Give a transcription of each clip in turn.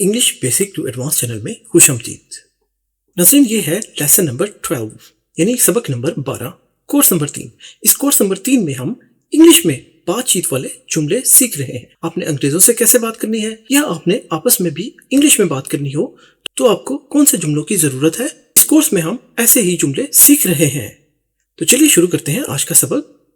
English basic to advance channel में खुशामदीद। नाज़रीन, ये है लेसन नंबर 12 यानी सबक नंबर 12, कोर्स नंबर 3। इस कोर्स नंबर 3 में हम इंग्लिश में बातचीत वाले जुमले सीख रहे हैं। आपने अंग्रेजों से कैसे बात करनी है या आपने आपस में भी इंग्लिश में बात करनी हो तो आपको कौन से जुमलों की जरूरत है, इस कोर्स में हम ऐसे ही जुमले सीख रहे हैं। तो चलिए शुरू करते हैं आज का सबक।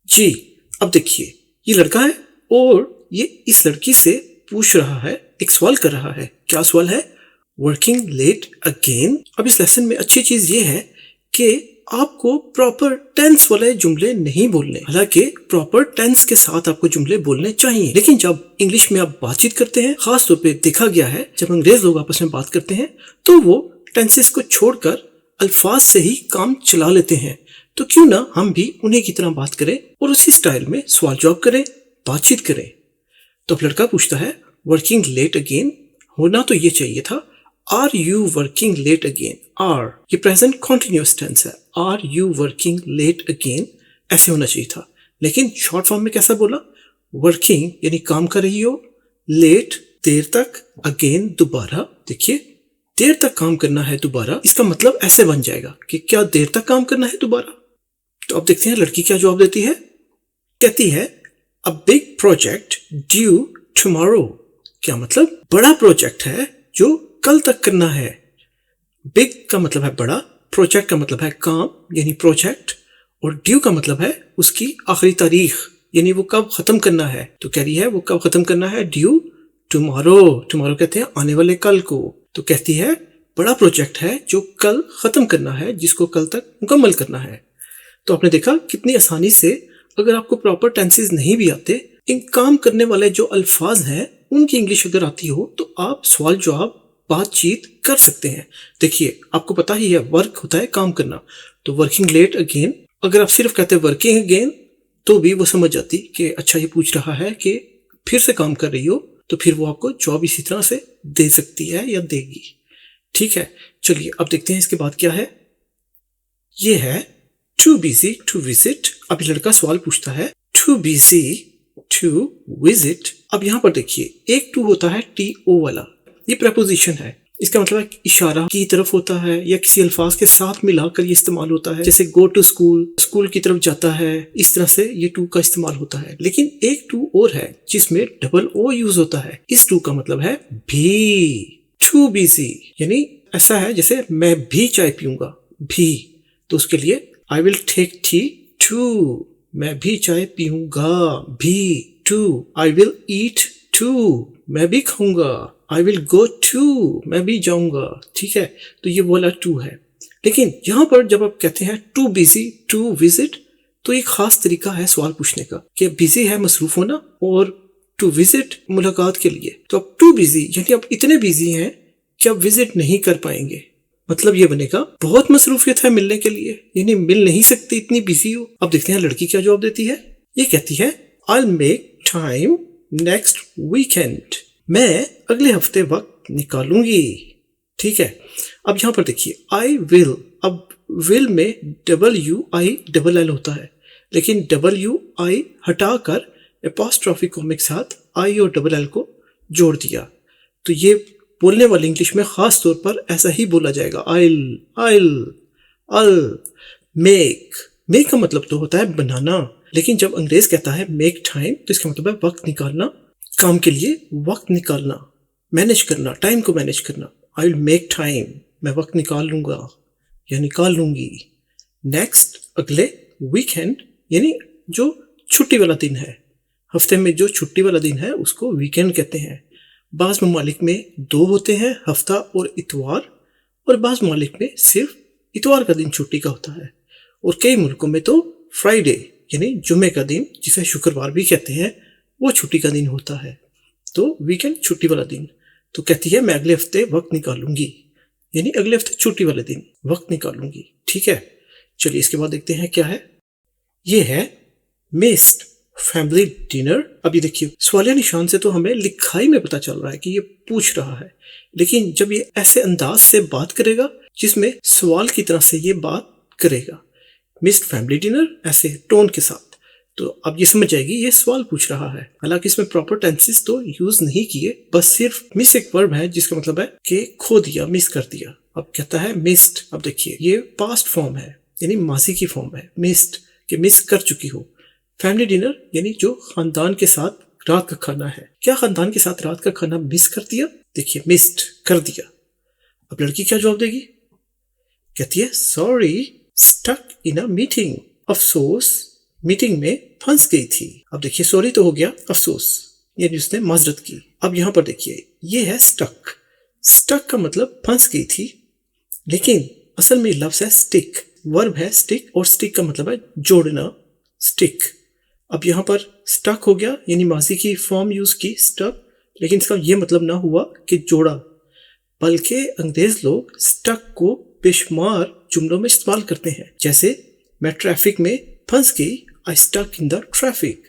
जी, अब देखिए, ये लड़का है और ये इस लड़की से पूछ रहा है, एक सवाल कर रहा है। क्या सवाल है? Working late again. अब इस लेसन में अच्छी चीज ये है कि आपको प्रॉपर टेंस वाले जुमले नहीं बोलने। हालांकि प्रॉपर टेंस के साथ आपको जुमले बोलने चाहिए, लेकिन जब इंग्लिश में आप बातचीत करते हैं, खास तौर पे देखा गया है जब अंग्रेज लोग आपस में बात करते हैं तो वो टेंसेस को छोड़कर अल्फाज से ही काम चला लेते हैं। तो क्यों ना हम भी उन्हीं की तरह बात करें और उसी स्टाइल में सवाल जवाब करें, बातचीत करें। तो अब लड़का पूछता है वर्किंग लेट अगेन, होना तो ये चाहिए था are you working late again. Are ये प्रेजेंट कॉन्टिन्यूअस टेंस है, are you working late again ऐसे होना चाहिए था, लेकिन शॉर्ट फॉर्म में कैसा बोला? वर्किंग यानी काम कर रही हो, लेट देर तक, अगेन दोबारा। देखिए, देर तक काम करना है दोबारा, इसका मतलब ऐसे बन जाएगा कि क्या देर तक काम करना है दोबारा। तो अब देखते हैं लड़की क्या जवाब देती है। कहती है a big project due tomorrow. क्या मतलब? बड़ा प्रोजेक्ट है जो कल तक करना है। बिग का मतलब है बड़ा, प्रोजेक्ट का मतलब है काम यानी प्रोजेक्ट, और ड्यू का मतलब है उसकी आखिरी तारीख यानी वो कब खत्म करना है। तो कह रही है वो कब खत्म करना है? Due tomorrow. टुमारो कहते हैं आने वाले कल को। तो कहती है बड़ा प्रोजेक्ट है जो कल खत्म करना है, जिसको कल तक मुकम्मल करना है। तो आपने देखा कितनी आसानी से, अगर आपको प्रॉपर टेंसेस नहीं भी आते, इन काम करने वाले जो अल्फाज हैं उनकी इंग्लिश अगर आती हो तो आप सवाल जवाब बातचीत कर सकते हैं। देखिए, आपको पता ही है वर्क होता है काम करना, तो वर्किंग लेट अगेन, अगर आप सिर्फ कहते वर्किंग अगेन तो भी वो समझ जाती कि अच्छा ये पूछ रहा है कि फिर से काम कर रही हो, तो फिर वो आपको जवाब इसी तरह से दे सकती है या देगी। ठीक है, चलिए अब देखते हैं इसके बाद क्या है। ये है टू बिजी टू विजिट। अब लड़का सवाल पूछता है टू बिजी टू विजिट। अब यहां पर देखिए, एक टू होता है टी-ओ वाला, ये प्रपोजिशन है, इसका मतलब इशारा की तरफ होता है या किसी अल्फाज के साथ मिलाकर ये इस्तेमाल होता है। जैसे गो टू स्कूल, स्कूल की तरफ जाता है, इस तरह से ये टू का इस्तेमाल होता है। लेकिन एक टू और है जिसमें डबल ओ यूज होता है। इस टू का मतलब है भी। टू बिजी यानी ऐसा है जैसे मैं भी चाय पीऊंगा, भी, तो उसके लिए I will take tea too, मैं भी चाय पीऊंगा, भी, too. I will eat too, मैं भी खाऊंगा। आई विल गो टू, मैं भी जाऊंगा। ठीक है, तो ये वाला टू है। लेकिन यहां पर जब आप कहते हैं टू बिजी टू विजिट, तो एक खास तरीका है सवाल पूछने का कि बिजी है मसरूफ होना और टू विजिट मुलाकात के लिए। तो अब टू बिजी यानी आप इतने बिजी हैं कि आप विजिट नहीं कर पाएंगे। मतलब ये बनेगा बहुत मसरूफियत है मिलने के लिए, यानी मिल नहीं सकती, इतनी बिजी हो। अब देखते हैं लड़की क्या जवाब देती है। ये कहती है I will make time next weekend. मैं अगले हफ्ते वक्त निकालूंगी। ठीक है, अब यहां पर देखिए आई विल, अब विल में WILL होता है, लेकिन WI हटाकर एपॉस्ट्रोफी को के साथ आई और LL को जोड़ दिया। तो ये बोलने वाली इंग्लिश में खास तौर पर ऐसा ही बोला जाएगा, अल। मेक का मतलब तो होता है बनाना, लेकिन जब अंग्रेज कहता है मेक टाइम तो इसका मतलब है वक्त निकालना, काम के लिए वक्त निकालना, मैनेज करना, टाइम को मैनेज करना। आई विल मेक टाइम, मैं वक्त निकाल लूंगा या निकाल लूंगी। नेक्स्ट अगले, वीकेंड यानी जो छुट्टी वाला दिन है, हफ्ते में जो छुट्टी वाला दिन है उसको वीकेंड कहते हैं। बाज़ ममालिक में दो होते हैं, हफ्ता और इतवार, और बाज़ ममालिक में सिर्फ इतवार का दिन छुट्टी का होता है, और कई मुल्कों में तो फ्राइडे यानी जुमे का दिन, जिसे शुक्रवार भी कहते हैं, वो छुट्टी का दिन होता है। तो वीकेंड छुट्टी वाला दिन। तो कहती है मैं अगले हफ्ते वक्त निकालूंगी, यानी अगले हफ्ते छुट्टी वाले दिन वक्त निकालूंगी। ठीक है, चलिए इसके बाद देखते हैं क्या है। ये है मिस्ड फैमिली डिनर। अभी देखिए, सवालिया निशान से तो हमें लिखाई में पता चल रहा है कि ये पूछ रहा है, लेकिन जब ये ऐसे अंदाज से बात करेगा जिसमें सवाल की तरह से ये बात करेगा, मिस्ड फैमिली डिनर, ऐसे टोन के साथ, तो अब ये समझ जाएगी ये सवाल पूछ रहा है। हालांकि इसमें प्रॉपर टेंसेस तो यूज नहीं किए, बस सिर्फ मिस एक वर्ब है जिसका मतलब है कि खो दिया, मिस कर दिया। अब कहता है मिस्ड। अब देखिए ये पास्ट फॉर्म है यानी माजी की फॉर्म है, मिस्ड कि मिस कर चुकी हो। फैमिली डिनर यानी जो खानदान के साथ रात का खाना है। क्या खानदान के साथ रात का खाना मिस कर दिया? देखिए मिस्ड कर दिया। अब लड़की क्या जवाब देगी? कहती है sorry, stuck in a meeting. अफसोस मीटिंग में फंस गई थी। अब देखिए सॉरी तो हो गया, अफसोस यानी उसने माजरत की। अब यहां पर देखिए ये है स्टक। स्टक का मतलब फंस गई थी, लेकिन असल में लफ्ज है स्टिक। वर्ब है स्टिक और स्टिक का मतलब है जोड़ना, स्टिक। अब यहां पर स्टक हो गया यानी माजी की फॉर्म यूज की स्टक, लेकिन इसका यह मतलब ना हुआ कि जोड़ा, बल्कि अंग्रेज लोग स्टक को बेशुमार जुमलों में इस्तेमाल करते हैं। जैसे मैं ट्रैफिक में फंस गई, I stuck in the traffic.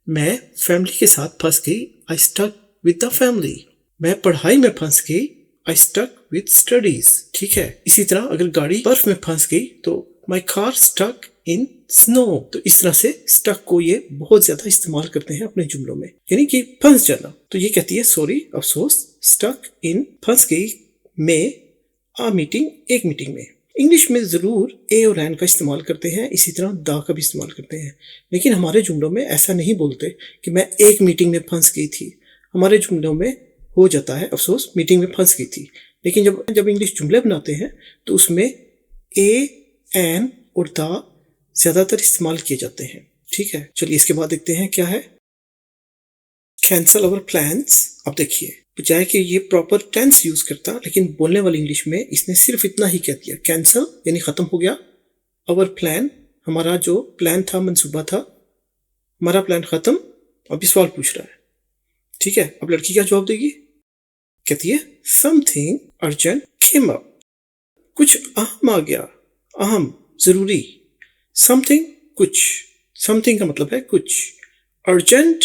मैं फैमिली के साथ फंस गई, I stuck with the family. मैं पढ़ाई में फंस गई, आई स्टक विद स्टडीज। ठीक है, इसी तरह अगर गाड़ी बर्फ में फंस गई तो my car stuck in snow. तो इस तरह से स्टक को ये बहुत ज्यादा इस्तेमाल करते हैं अपने जुमलों में, यानी कि फंस जाना। तो ये कहती है सॉरी, अफसोस, स्टक इन फंस गई में, आ मीटिंग एक मीटिंग में। इंग्लिश में जरूर ए और एन का इस्तेमाल करते हैं, इसी तरह दा का भी इस्तेमाल करते हैं, लेकिन हमारे जुमलों में ऐसा नहीं बोलते कि मैं एक मीटिंग में फंस गई थी। हमारे जुमलों में हो जाता है अफसोस मीटिंग में फंस गई थी, लेकिन जब इंग्लिश जुमले बनाते हैं तो उसमें ए, एन और दा ज्यादातर इस्तेमाल किए जाते हैं। ठीक है, चलिए इसके बाद देखते हैं क्या है। कैंसल अवर प्लान्स। अब देखिए बजाय कि ये प्रॉपर टेंस यूज करता, लेकिन बोलने वाली इंग्लिश में इसने सिर्फ इतना ही कह दिया, कैंसल यानी खत्म हो गया। अवर प्लान, हमारा जो प्लान था, मंसूबा था, हमारा प्लान खत्म। अभी सवाल पूछ रहा है। ठीक है, अब लड़की क्या जवाब देगी? कहती है समथिंग अर्जेंट केम अप। कुछ अहम आ गया, अहम, जरूरी। समथिंग कुछ, समथिंग का मतलब है कुछ, अर्जेंट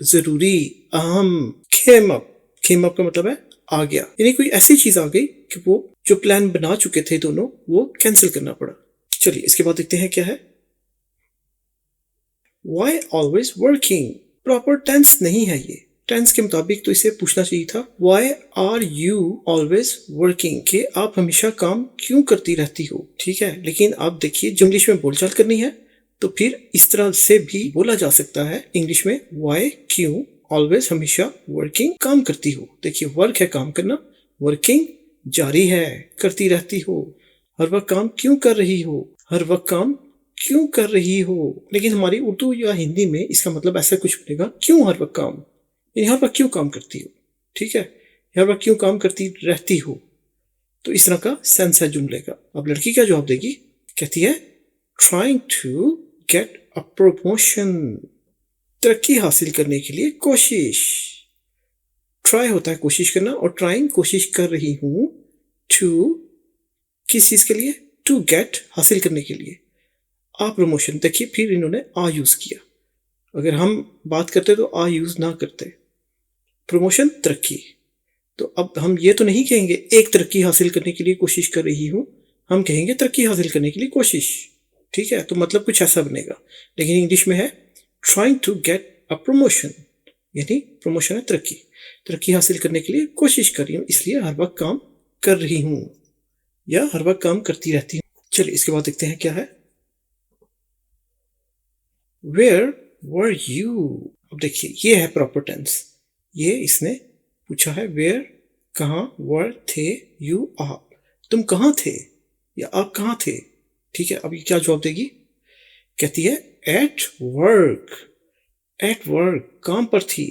जरूरी, अहम, केम अप, केम अप का मतलब है आ गया, यानी कोई ऐसी चीज आ गई कि वो जो प्लान बना चुके थे दोनों वो कैंसिल करना पड़ा। चलिए इसके बाद देखते हैं क्या है। Why always working? Proper tense नहीं है ये। टेंस के मुताबिक तो इसे पूछना चाहिए था Why are you always working? कि आप हमेशा काम क्यों करती रहती हो। ठीक है, लेकिन आप देखिए जो इंग्लिश में बोलचाल करनी है तो फिर इस तरह से भी बोला जा सकता है इंग्लिश में, Why, क्यों, ऑलवेज हमेशा, वर्किंग काम करती हो। देखिए वर्क है काम करना, वर्किंग जारी है, करती रहती हो। हर वक्त काम क्यों कर रही हो, हर वक्त काम क्यों कर रही हो। लेकिन हमारी उर्दू या हिंदी में इसका मतलब ऐसा कुछ बनेगा, क्यों हर वक्त काम, यानी हर वक्त क्यों काम करती हो। ठीक है, हर वक्त क्यों काम करती रहती हो। तो इस तरह का सेंस है जुमले का। अब लड़की क्या जवाब देगी? कहती है trying to get a promotion. तरक्की हासिल करने के लिए कोशिश। ट्राई होता है कोशिश करना और ट्राइंग कोशिश कर रही हूं। टू किस चीज के लिए? टू गेट हासिल करने के लिए। आ प्रमोशन, देखिए फिर इन्होंने आ यूज किया। अगर हम बात करते तो आ यूज ना करते। प्रमोशन तरक्की, तो अब हम ये तो नहीं कहेंगे एक तरक्की हासिल करने के लिए कोशिश कर रही हूं, हम कहेंगे तरक्की हासिल करने के लिए कोशिश। ठीक है, तो मतलब कुछ ऐसा बनेगा, लेकिन इंग्लिश में है trying to get a promotion, यानी प्रमोशन है तरक्की, तरक्की हासिल करने के लिए कोशिश कर रही हूँ, इसलिए हर वक्त काम कर रही हूँ या हर वक्त काम करती रहती हूँ। चलिए इसके बाद देखते हैं क्या है। Where were you? अब देखिए ये है प्रॉपर टेंस। ये इसने पूछा है वेयर, कहाँ, वर थे, यू आप, तुम कहाँ थे या आप कहाँ थे। ठीक है, अब ये क्या जवाब देगी? कहती है एट वर्क। एट वर्क काम पर थी।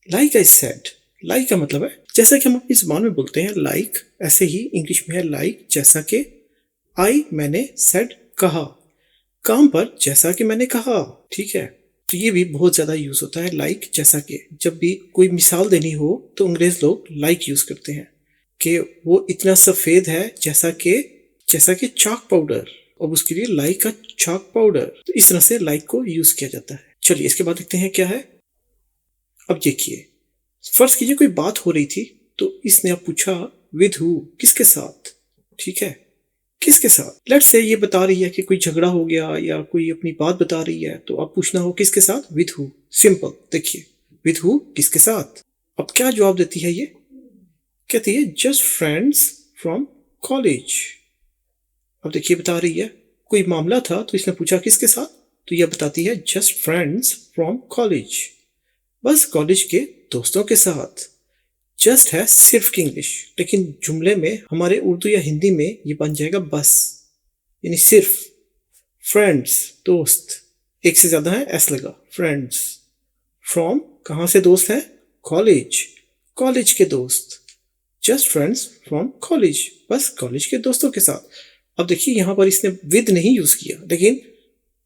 लाइक आई सेड, लाइक का मतलब है जैसा कि हम अपनी जुबान में बोलते हैं लाइक, ऐसे ही इंग्लिश में है लाइक जैसा कि, आई मैंने, सेड कहा, काम पर जैसा कि मैंने कहा। ठीक है, तो ये भी बहुत ज्यादा यूज होता है लाइक जैसा कि। जब भी कोई मिसाल देनी हो तो अंग्रेज लोग लाइक यूज करते हैं कि वो इतना सफेद है जैसा कि चाक पाउडर, और उसके लिए लाइक का चाक पाउडर। तो इस तरह से लाइक को यूज किया जाता है। चलिए इसके बाद देखते हैं क्या है। अब देखिए फर्ज कीजिए कोई बात हो रही थी तो इसने अब पूछा विद हु, किसके साथ। ठीक है, किसके साथ। लेट्स से ये बता रही है कि कोई झगड़ा हो गया या कोई अपनी बात बता रही है, तो अब पूछना हो किसके साथ, विद हु। सिंपल, देखिए विद हु किसके साथ। अब क्या जवाब देती है ये, कहती है जस्ट फ्रेंड्स फ्रॉम कॉलेज। अब देखिए बता रही है कोई मामला था तो इसने पूछा किसके साथ, तो यह बताती है जस्ट फ्रेंड्स फ्रॉम कॉलेज, बस कॉलेज के दोस्तों के साथ। जस्ट है सिर्फ की इंग्लिश, लेकिन जुमले में हमारे उर्दू या हिंदी में ये बन जाएगा बस, यानी सिर्फ। फ्रेंड्स दोस्त, एक से ज्यादा है एस लगा, फ्रेंड्स। फ्रॉम कहाँ से दोस्त है, कॉलेज, कॉलेज के दोस्त। जस्ट फ्रेंड्स फ्रॉम कॉलेज, बस कॉलेज के दोस्तों के साथ। अब देखिए यहां पर इसने विद नहीं यूज किया, लेकिन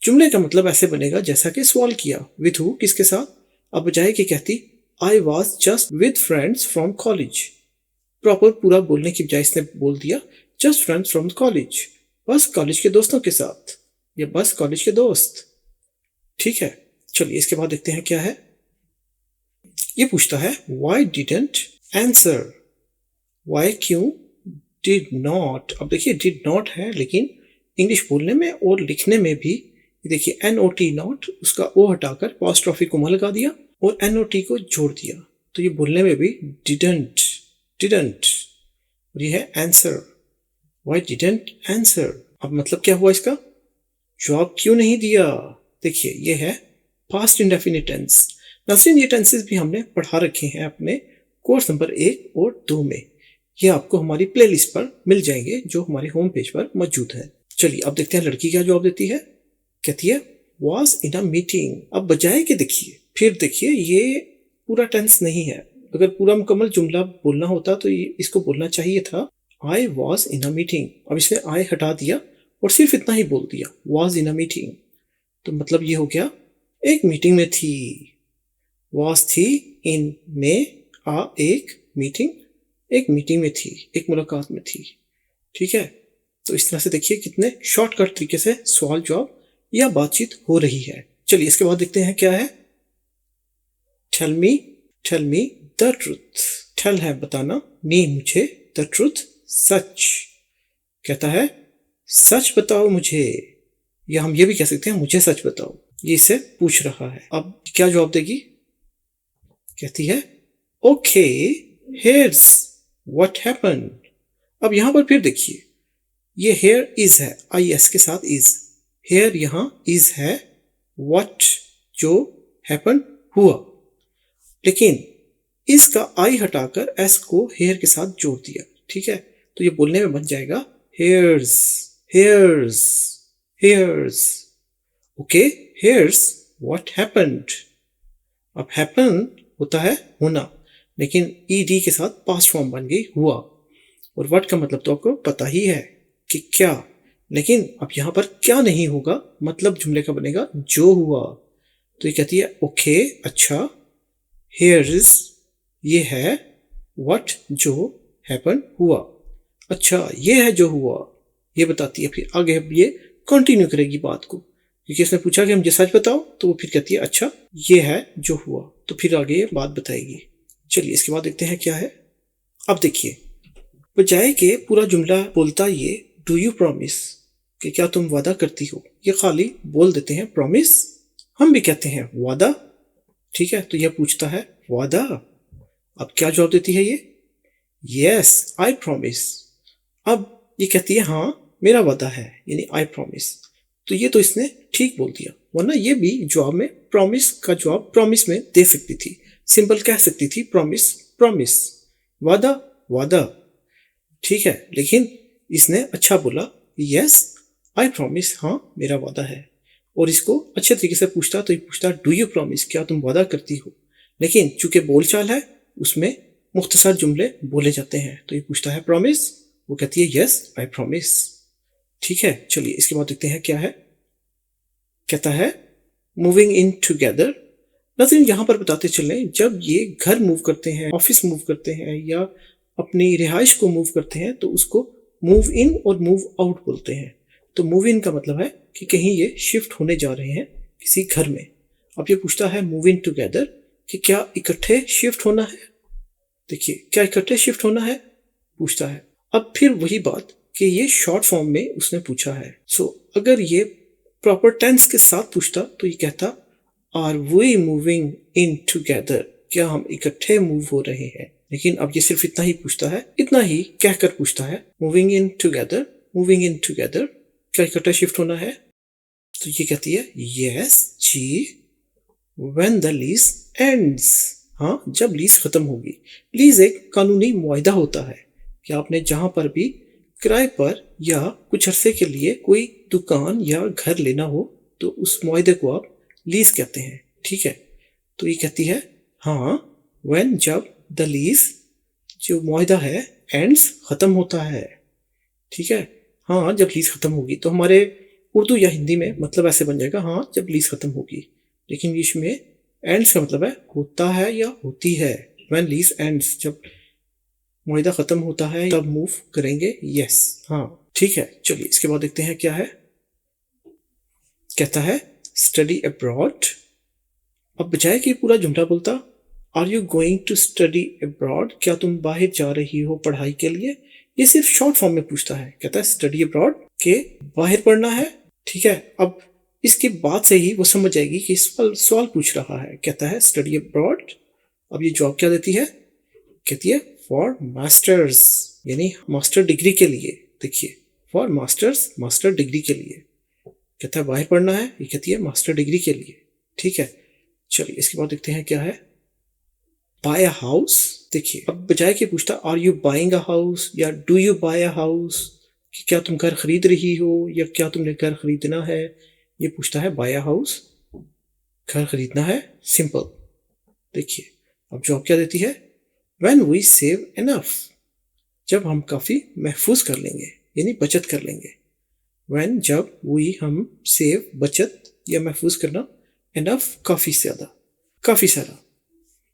जुमले का मतलब ऐसे बनेगा जैसा कि सवाल किया, विद हु किसके साथ। अब बजाय कि कहती I was just with friends from college, proper पूरा बोलने की बजाय इसने बोल दिया जस्ट फ्रेंड्स फ्रॉम कॉलेज, बस कॉलेज के दोस्तों के साथ, या बस कॉलेज के दोस्त। ठीक है, चलिए इसके बाद देखते हैं क्या है। ये पूछता है वाई डिडंट आंसर, वाई क्यों, डिड नॉट। अब देखिए डिड नॉट है, लेकिन इंग्लिश बोलने में और लिखने में भी देखिए NOT नॉट, उसका ओ हटाकर अपॉस्ट्रोफी को लगा दिया और NOT को जोड़ दिया, तो ये बोलने में भी डिडंट, डिडंट। और ये है आंसर, व्हाई डिडंट आंसर। अब मतलब क्या हुआ इसका, जवाब क्यों नहीं दिया। देखिए ये है पास्ट इंडेफिनिट टेंस। नाज़रीन ये टेंसेस भी हमने पढ़ा रखे हैं अपने कोर्स नंबर 1 और 2 में, ये आपको हमारी प्लेलिस्ट पर मिल जाएंगे जो हमारे होम पेज पर मौजूद है। चलिए अब देखते हैं लड़की क्या जवाब देती है। कहती है was in a meeting। अब बजाय के देखिए, फिर देखिए ये पूरा टेंस नहीं है, अगर पूरा मुकम्मल जुमला बोलना होता तो इसको बोलना चाहिए था I was in a meeting। अब इसने I हटा दिया और सिर्फ इतना ही बोल दिया was in a meeting, तो मतलब ये हो गया एक मीटिंग में थी। was थी, in में, आ एक, मीटिंग एक मीटिंग में थी, एक मुलाकात में थी। ठीक है, तो इस तरह से देखिए कितने शॉर्टकट तरीके से सवाल जवाब या बातचीत हो रही है। चलिए इसके बाद देखते हैं क्या है। Tell me the truth. Tell है बताना, मी मुझे, द ट्रूथ सच। कहता है सच बताओ मुझे, या हम ये भी कह सकते हैं मुझे सच बताओ, ये इससे पूछ रहा है। अब क्या जवाब देगी, कहती है ओके हियर्स व्हाट हैपेंड। अब यहां पर फिर देखिए ये हेयर इज है, IS के साथ इज, हेयर यहां इज है, व्हाट जो हैपन हुआ, लेकिन इसका आई हटाकर एस को हेयर के साथ जोड़ दिया। ठीक है, तो ये बोलने में बन जाएगा hairs, hairs, hairs. Okay hairs what happened. अब हैपन होता है होना, लेकिन ED के साथ पास्ट फॉर्म बन गई हुआ, और व्हाट का मतलब तो आपको पता ही है कि क्या, लेकिन अब यहां पर क्या नहीं होगा, मतलब जुमले का बनेगा जो हुआ। तो ये कहती है ओके अच्छा, हेयर्स ये है, व्हाट जो हैपन हुआ, अच्छा ये है जो हुआ, ये बताती है। फिर आगे ये कंटिन्यू करेगी बात को, क्योंकि इसने पूछा कि मुझे सच बताओ, तो वो फिर कहती है अच्छा ये है जो हुआ, तो फिर आगे ये बात बताएगी। चलिए इसके बाद देखते हैं क्या है। अब देखिए बजाय के पूरा जुमला बोलता ये डू यू प्रॉमिस, कि क्या तुम वादा करती हो, ये खाली बोल देते हैं प्रॉमिस, हम भी कहते हैं वादा। ठीक है, तो यह पूछता है वादा। अब क्या जवाब देती है ये, यस आई प्रॉमिस। अब ये कहती है हाँ मेरा वादा है, यानी आई प्रॉमिस। तो ये तो इसने ठीक बोल दिया, वरना ये भी जवाब में प्रॉमिस का जवाब प्रॉमिस में दे सकती थी, सिंपल कह सकती थी प्रॉमिस प्रॉमिस, वादा वादा। ठीक है, लेकिन इसने अच्छा बोला यस आई प्रॉमिस, हाँ मेरा वादा है। और इसको अच्छे तरीके से पूछता तो ये पूछता डू यू प्रॉमिस, क्या तुम वादा करती हो, लेकिन चूंकि बोलचाल है उसमें मुख्तसर जुमले बोले जाते हैं, तो ये पूछता है प्रॉमिस, वो कहती है यस आई प्रॉमिस। ठीक है, चलिए इसके बाद देखते हैं क्या है। कहता है मूविंग इन टुगेदर। नाज़रीन यहाँ पर बताते चलें, जब ये घर मूव करते हैं, ऑफिस मूव करते हैं, या अपनी रिहाइश को मूव करते हैं, तो उसको मूव इन और मूव आउट बोलते हैं। तो मूव इन का मतलब है कि कहीं ये शिफ्ट होने जा रहे हैं किसी घर में। अब ये पूछता है मूव इन टुगेदर कि क्या इकट्ठे शिफ्ट होना है। देखिए क्या इकट्ठे शिफ्ट होना है पूछता है। अब फिर वही बात कि ये शॉर्ट फॉर्म में उसने पूछा है। सो अगर ये प्रॉपर टेंस के साथ पूछता तो ये कहता are we moving in together, क्या हम इकट्ठे मूव हो रहे हैं। लेकिन अब ये सिर्फ इतना ही पूछता है, इतना ही कहकर पूछता है, moving in together, moving in together, क्या इकट्ठा शिफ्ट होना है। तो ये कहती है यस जी व्हेन द लीज एंड्स, हाँ जब लीज खत्म होगी। लीज एक कानूनी मुआहदा होता है कि आपने जहां पर भी किराए पर या कुछ अरसे के लिए कोई दुकान या घर लेना हो तो उस मुआहदे को आप लीज कहते हैं, ठीक है। तो ये कहती है हाँ व्हेन, जब, द लीज जो मुआहदा है, एंड्स खत्म होता है, ठीक है। हाँ जब लीज खत्म होगी, तो हमारे उर्दू या हिंदी में मतलब ऐसे बन जाएगा हाँ जब लीज खत्म होगी। लेकिन इंग्लिश में एंड्स का मतलब है होता है या होती है। व्हेन लीज एंड्स, जब मुआहदा खत्म होता है तब मूव करेंगे, यस हाँ ठीक है। चलिए इसके बाद देखते हैं क्या है। कहता है स्टडी अब्रॉड। अब बजाय कि पूरा जुमला बोलता are you going to study abroad, क्या तुम बाहर जा रही हो पढ़ाई के लिए, ये सिर्फ शॉर्ट फॉर्म में पूछता है। कहता है स्टडी अब्रॉड के बाहर पढ़ना है, ठीक है। अब इसके बाद से ही वो समझ जाएगी कि सवाल पूछ रहा है। कहता है स्टडी अब्रॉड। अब ये जॉब क्या देती है, कहती है फॉर मास्टर्स, यानी मास्टर डिग्री के लिए। देखिए फॉर मास्टर्स, मास्टर डिग्री के लिए। कहता है बाहर पढ़ना है, ये कहती है मास्टर डिग्री के लिए, ठीक है। चलिए इसके बाद देखते हैं क्या है। Buy a house. देखिए अब बजाय के पूछता are you buying a house या do you buy a house, कि क्या तुम घर खरीद रही हो या क्या तुमने घर खरीदना है, ये पूछता है बाय अ हाउस, घर खरीदना है, सिंपल। देखिए अब जॉब क्या देती है, व्हेन वी सेव एनफ, जब हम काफी महफूज कर लेंगे यानी बचत कर लेंगे। व्हेन जब, वी हम, सेव बचत या महफूज करना, एनफ काफी ज्यादा, काफी सारा।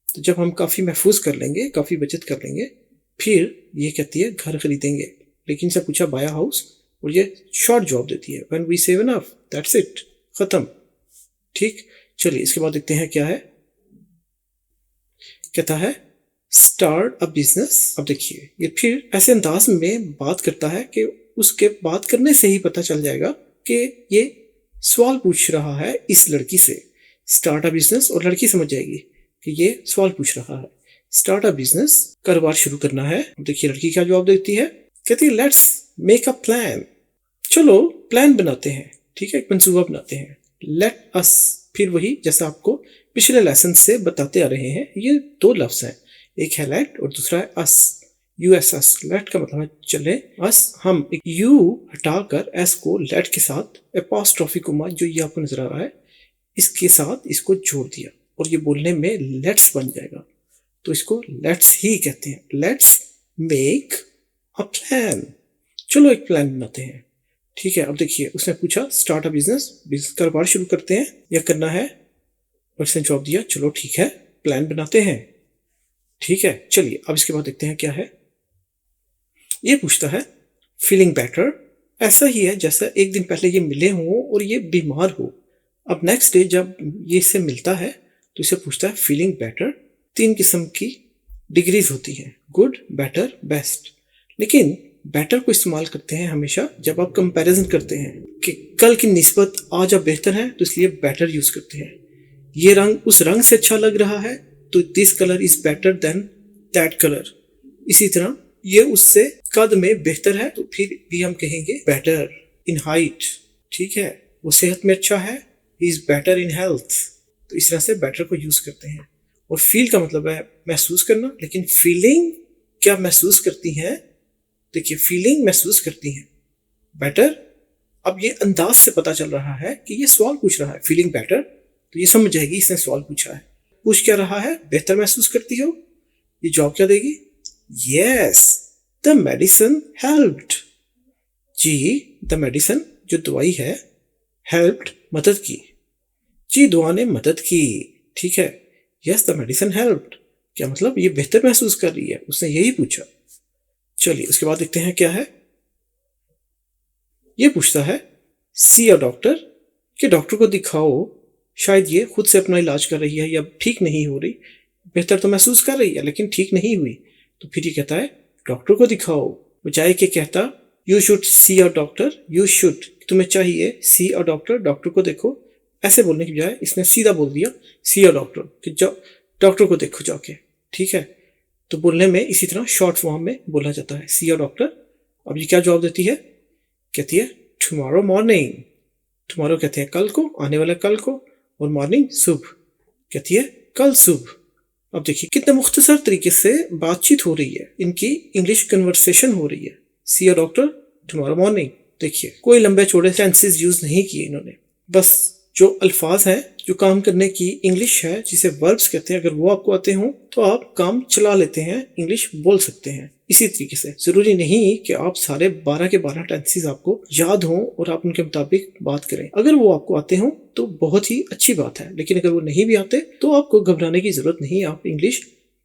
तो जब हम काफी महफूज कर लेंगे, काफी बचत कर लेंगे, फिर ये कहती है घर खरीदेंगे। लेकिन से पूछा बाय हाउस और ये शॉर्ट जॉब देती है, when we save enough, that's it, खत्म, ठीक। चलिए इसके बाद देखते हैं क्या है। कहता है स्टार्ट अ बिजनेस। अब देखिए ये फिर ऐसे अंदाज में बात करता है कि उसके बात करने से ही पता चल जाएगा कि ये सवाल पूछ रहा है इस लड़की से। स्टार्ट अ बिजनेस, और लड़की समझ जाएगी कि ये सवाल पूछ रहा है। स्टार्ट अ बिजनेस, कारोबार शुरू करना है। देखिए लड़की क्या जवाब देती है, कहती है लेट्स मेक अ प्लान, चलो प्लान बनाते हैं, ठीक है, एक मंसूबा बनाते हैं। लेट अस, फिर वही जैसा आपको पिछले लेसन से बताते आ रहे हैं, ये दो लफ्ज हैं, एक है लेट और दूसरा है अस, यूएसएस। लेट का मतलब है चले, अस हम एक यू हटाकर एस को लेट के साथ एपॉस्ट्रोफी कोमा जो ये आपको नजर आ रहा है इसके साथ इसको जोड़ दिया और ये बोलने में लेट्स बन जाएगा, तो इसको लेट्स ही कहते हैं। लेट्स मेक अ प्लान, चलो एक प्लान बनाते हैं, ठीक है। अब देखिए उसने पूछा स्टार्ट अ बिजनेस, कारोबार शुरू करते हैं या करना है, और इसने जवाब दिया चलो ठीक है प्लान बनाते हैं, ठीक है। चलिए अब इसके बाद देखते हैं क्या है। ये पूछता है फीलिंग बेटर, ऐसा ही है जैसा एक दिन पहले ये मिले हों और ये बीमार हो। अब नेक्स्ट डे जब ये इससे मिलता है तो इसे पूछता है फीलिंग बेटर। 3 किस्म की डिग्रीज होती हैं, गुड, बेटर, बेस्ट। लेकिन बेटर को इस्तेमाल करते हैं हमेशा जब आप कंपैरिजन करते हैं कि कल की निस्बत आज आप बेहतर हैं, तो इसलिए बेटर यूज करते हैं। ये रंग उस रंग से अच्छा लग रहा है तो this colour is better than that colour. इसी तरह ये उससे कद में बेहतर है तो फिर भी हम कहेंगे बेटर इन हाइट, ठीक है। वो सेहत में अच्छा है, he is better in health, तो इस तरह से बेटर को यूज करते हैं। और फील का मतलब है महसूस करना, लेकिन फीलिंग क्या महसूस करती हैं, देखिए फीलिंग महसूस करती हैं बेटर। अब ये अंदाज से पता चल रहा है कि ये सवाल पूछ रहा है फीलिंग बेटर, तो ये समझ जाएगी इसने सवाल पूछा है। पूछ क्या रहा है, बेहतर महसूस करती हो, ये जवाब क्या देगी, यस द मेडिसिन हेल्प्ड, जी द मेडिसिन जो दवाई है, हेल्प्ड मदद की, जी दुआ ने मदद की, ठीक है। यस द मेडिसिन हेल्प्ड, क्या मतलब ये बेहतर महसूस कर रही है, उसने यही पूछा। चलिए उसके बाद देखते हैं क्या है। ये पूछता है सी अ डॉक्टर, कि डॉक्टर को दिखाओ, शायद ये खुद से अपना इलाज कर रही है या ठीक नहीं हो रही, बेहतर तो महसूस कर रही है लेकिन ठीक नहीं हुई, तो फिर ये कहता है डॉक्टर को दिखाओ, बजाय के कहता you should see a doctor, you should तुम्हें चाहिए सी अ डॉक्टर, डॉक्टर को देखो। ऐसे बोलने की बजाय इसने सीधा बोल दिया सी अ डॉक्टर, कि जाओ डॉक्टर को देखो जाके, ठीक है। तो बोलने में इसी तरह शॉर्ट फॉर्म में बोला जाता है सी अ डॉक्टर। अब ये क्या जवाब देती है, कहती है टुमारो मॉर्निंग। टुमारो कहते हैं कल को, आने वाला कल को, और मॉर्निंग सुबह, कहती है कल सुबह। अब देखिए कितने मुख्तसर तरीके से बातचीत हो रही है, इनकी इंग्लिश कन्वर्सेशन हो रही है। सी अ डॉक्टर, टुमारो मॉर्निंग। देखिए कोई लंबे चौड़े सेंसेस यूज नहीं किए इन्होंने, बस जो अल्फाज हैं, जो काम करने की इंग्लिश है जिसे वर्ब्स कहते हैं, अगर वो आपको आते हों तो आप काम चला लेते हैं, इंग्लिश बोल सकते हैं। इसी तरीके से जरूरी नहीं कि आप सारे 12 के 12 टेंसेस आपको याद हों और आप उनके मुताबिक बात करें। अगर वो आपको आते हों तो बहुत ही अच्छी बात है, लेकिन अगर वो नहीं भी आते तो आपको घबराने की जरूरत नहीं, आप इंग्लिश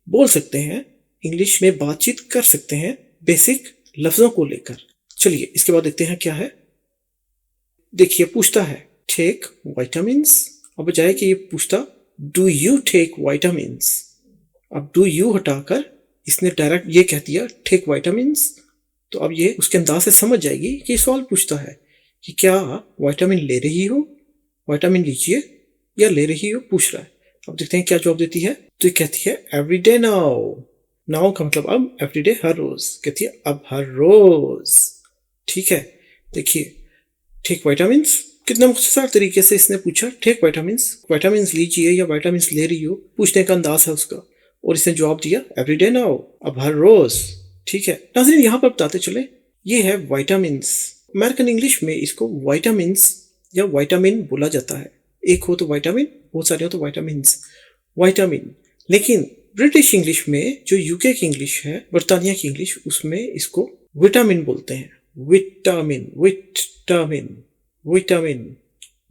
बोल सकते हैं, इंग्लिश में बातचीत कर सकते हैं बेसिक लफ्जों को लेकर। चलिए इसके बाद देखते हैं क्या है। देखिए पूछता है टेक वाइटामिन्स। अब बजाय कि ये पूछता डू यू टेक वाइटामिन्स, अब डू यू हटाकर इसने डायरेक्ट ये कह दिया टेक वाइटामिन्स। तो अब ये उसके अंदाज से समझ जाएगी कि सवाल पूछता है कि क्या वाइटामिन ले रही हो, वाइटामिन लीजिए या ले रही हो, पूछ रहा है। अब देखते हैं क्या जवाब देती है। तो ये कहती है एवरीडे नाउ। नाउ का मतलब अब, एवरीडे हर रोज, कहती है अब हर रोज, ठीक है। देखिए टेक वाइटामिन्स, कितना मुख्तसर तरीके से इसने पूछा टेक वाइटामिन्स, वाइटामिन्स लीजिए या वाइटामिन्स ले रही हो, पूछने का अंदाज है उसका, और इसने जवाब दिया एवरीडे नाउ, अब हर रोज, ठीक है। नाज़रीन यहाँ पर बताते चले, ये है वाइटामिन्स। अमेरिकन इंग्लिश में इसको वाइटामिन्स या वाइटामिन बोला जाता है। एक हो तो वाइटामिन, बहुत सारे हो तो वाइटामिन्स, वाइटामिन। लेकिन ब्रिटिश इंग्लिश में, जो यूके की इंग्लिश है, बरतानिया की इंग्लिश, उसमें इसको विटामिन बोलते हैं, विटामिन, विटामिन, विटामिन।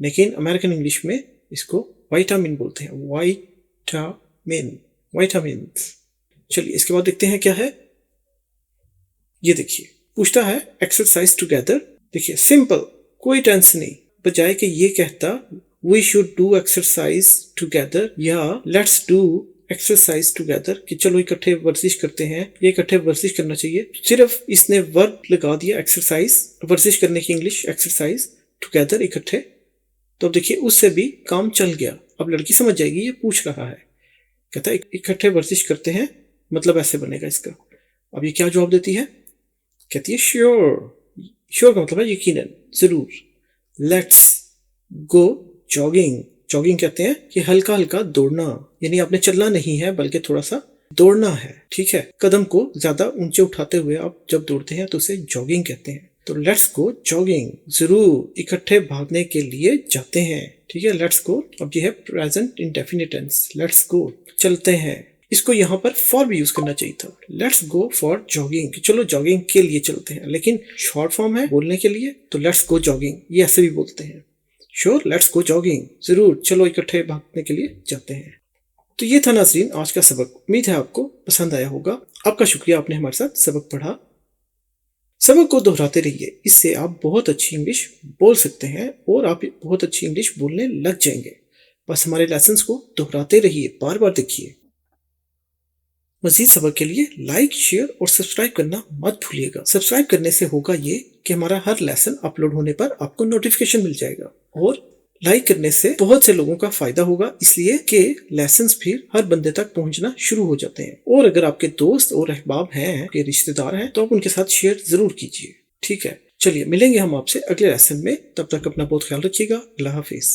लेकिन अमेरिकन इंग्लिश में इसको वाइटामिन बोलते हैं, वाइटामिन, वाइटामिन्स। चलिए इसके बाद देखते हैं क्या है। ये देखिए पूछता है एक्सरसाइज टुगेदर। देखिए सिंपल, कोई टेंस नहीं, बजाय कि ये कहता we should do exercise together या लेट्स डू एक्सरसाइज टुगेदर, कि चलो इकट्ठे वर्जिश करते हैं, ये इकट्ठे वर्जिश करना चाहिए, सिर्फ इसने वर्ब लगा दिया एक्सरसाइज, वर्जिश करने की इंग्लिश एक्सरसाइज, टुगेदर इकट्ठे। तो अब देखिए उससे भी काम चल गया। अब लड़की समझ जाएगी ये पूछ रहा है, कहता है इकट्ठे वर्जिश करते हैं, मतलब ऐसे बनेगा इसका। अब ये क्या जवाब देती है, कहती है श्योर। श्योर का मतलब है यकीनन, जरूर। Let's go jogging. जॉगिंग कहते हैं कि हल्का हल्का दौड़ना, यानी आपने चलना नहीं है बल्कि थोड़ा सा दौड़ना है, ठीक है। कदम को ज्यादा ऊंचे उठाते हुए आप जब दौड़ते हैं तो उसे जॉगिंग कहते हैं। तो लेट्स गो जॉगिंग, जरूर इकट्ठे भागने के लिए जाते हैं, ठीक है। लेट्स गो, अब ये है present indefinite tense, let's go चलते हैं। इसको यहाँ पर फॉर भी यूज करना चाहिए था, लेट्स गो फॉर जॉगिंग, चलो जॉगिंग के लिए चलते हैं, लेकिन शॉर्ट फॉर्म है बोलने के लिए, तो लेट्स गो जॉगिंग, ये ऐसे भी बोलते हैं। श्योर, लेट्स गो जॉगिंग, जरूर चलो इकट्ठे भागने के लिए जाते हैं। तो ये था नाज़रीन आज का सबक। उम्मीद है आपको पसंद आया होगा। आपका शुक्रिया, आपने हमारे साथ सबक पढ़ा। सबक को दोहराते रहिए, इससे आप बहुत अच्छी इंग्लिश बोल सकते हैं और आप बहुत अच्छी इंग्लिश बोलने लग जाएंगे। बस हमारे लेसन्स को दोहराते रहिए, बार बार देखिए। मजीद सबक के लिए लाइक, शेयर और सब्सक्राइब करना मत भूलिएगा। सब्सक्राइब करने से होगा ये कि हमारा हर लेसन अपलोड होने पर आपको नोटिफिकेशन मिल जाएगा, और लाइक करने से बहुत से लोगों का फायदा होगा, इसलिए कि लेसन्स फिर हर बंदे तक पहुंचना शुरू हो जाते हैं। और अगर आपके दोस्त और अहबाब हैं, के रिश्तेदार हैं, तो आप उनके साथ शेयर जरूर कीजिए, ठीक है। चलिए मिलेंगे हम आपसे अगले लेसन में, तब तक अपना बहुत ख्याल रखिएगा। अल्लाह हाफिज।